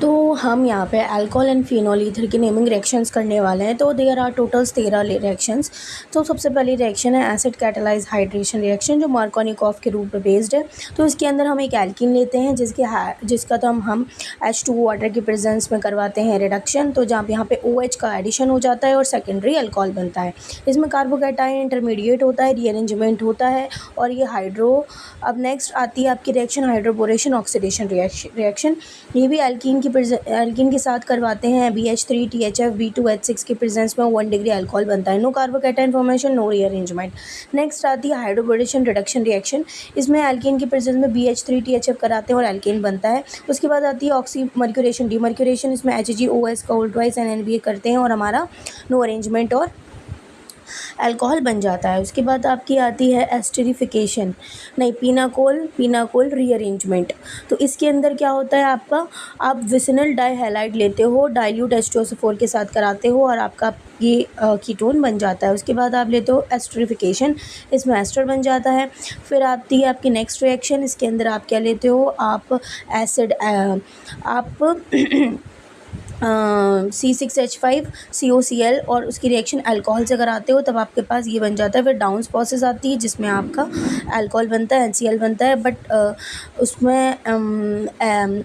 तो हम यहाँ पे अल्कोहल एंड फिनोल ईथर की नेमिंग रिएक्शंस करने वाले हैं। तो देयर आर टोटल्स 13 रिएक्शंस। तो सबसे पहली रिएक्शन है एसिड कैटालाइज हाइड्रेशन रिएक्शन, जो मार्कोनिकॉफ के रूप में बेस्ड है। तो इसके अंदर हम एक एल्कीन लेते हैं जिसका तो हम H2O वाटर की प्रेजेंस में करवाते हैं रिडक्शन। तो जहाँ यहाँ पे OH का एडिशन हो जाता है और सेकेंडरी अल्कोहल बनता है। इसमें कार्बोकैटायन इंटरमीडिएट होता है, रीअरेंजमेंट होता है और ये हाइड्रो। अब नेक्स्ट आती है आपकी रिएक्शन हाइड्रोबोरेशन ऑक्सीडेशन रिएक्शन। ये भी एल्कीन के साथ करवाते हैं। BH3 THF B2H6 के प्रेजेंस में 1 डिग्री अल्कोहल बनता है। No carbocation formation, no rearrangement. Next आती है हाइड्रोबोरेशन रिडक्शन रिएक्शन। इसमें एल्कीन के प्रेजेंस में BH3 THF कराते हैं और एल्कीन बनता है। उसके बाद आती है ऑक्सी मर्क्यूरेशन डीमर्क्यूरेशन। इसमें HgOS का उल्ट वाइज NNBA करते हैं और हमारा नो अरेंजमेंट और अल्कोहल बन जाता है। उसके बाद आपकी आती है एस्टरिफिकेशन, नहीं पिनाकोल रीअरेंजमेंट। तो इसके अंदर क्या होता है आपका, आप विसिनल डाइहैलाइड लेते हो, डाइल्यूट H2SO4 के साथ कराते हो और आपका ये कीटोन बन जाता है। उसके बाद आप लेते हो एस्टरिफिकेशन, इसमें एस्टर बन जाता है। फिर आती है आपकी नेक्स्ट रिएक्शन। इसके अंदर आप क्या लेते हो, आप एसिड आप C6H5 COCl और उसकी रिएक्शन अल्कोहल से कराते हो, तब आपके पास ये बन जाता है। फिर डाउन प्रोसेस आती है जिसमें आपका अल्कोहल बनता है, NCl बनता है, बट उसमें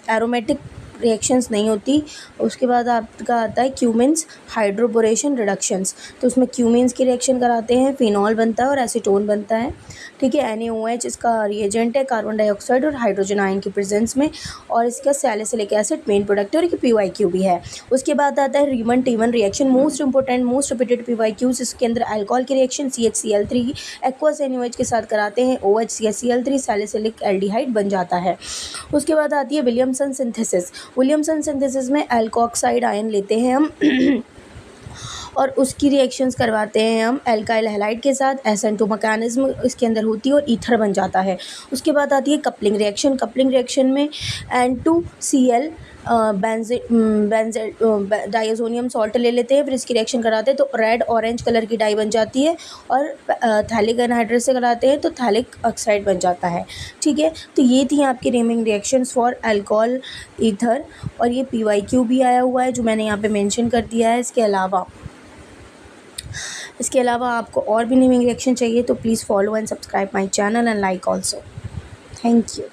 एरोमेटिक रिएक्शंस नहीं होती। उसके बाद आपका आता है क्यूमिन्स हाइड्रोबोरेशन रिडक्शंस। तो उसमें क्यूमिन्स की रिएक्शन कराते हैं, फिनॉल बनता है और एसीटोन बनता है। ठीक है, NaOH इसका रिएजेंट है, कार्बन डाइऑक्साइड और हाइड्रोजन आयन की प्रेजेंस में। और इसका सैलिसिलिक एसिड मेन प्रोडक्ट है और ये PYQ भी है। उसके बाद आता है Reimer Tiemann reaction, most important most repeated PYQs। इसके अंदर अल्कोहल की रिएक्शन CHCl3 एक्वस NaOH के साथ कराते हैं, OH CHCl3 सैलिसिलिक एल्डिहाइड बन जाता है। उसके बाद आती है विलियमसन सिंथेसिस। विलियमसन सिंथेसिस में एल्कोऑक्साइड आयन लेते हैं हम और उसकी रिएक्शंस करवाते हैं हम एल्काइल हैलाइड के साथ। SN2 मैकेनिज्म इसके अंदर होती है और ईथर बन जाता है। उसके बाद आती है कपलिंग रिएक्शन। कपलिंग रिएक्शन में N2Cl डाइअज़ोनियम सॉल्ट ले लेते हैं, फिर इसकी रिएक्शन कराते हैं तो रेड ऑरेंज कलर की डाई बन जाती है। और थैलिक एनहाइड्रेट से कराते हैं तो थैलिक ऑक्साइड बन जाता है। ठीक है, तो ये थी आपकी naming reactions for alcohol ether. और ये PYQ भी आया हुआ है जो मैंने यहाँ पे मेंशन कर दिया है। इसके अलावा आपको और भी नेमिंग रिएक्शन चाहिए तो please follow and subscribe my channel and like also. Thank you.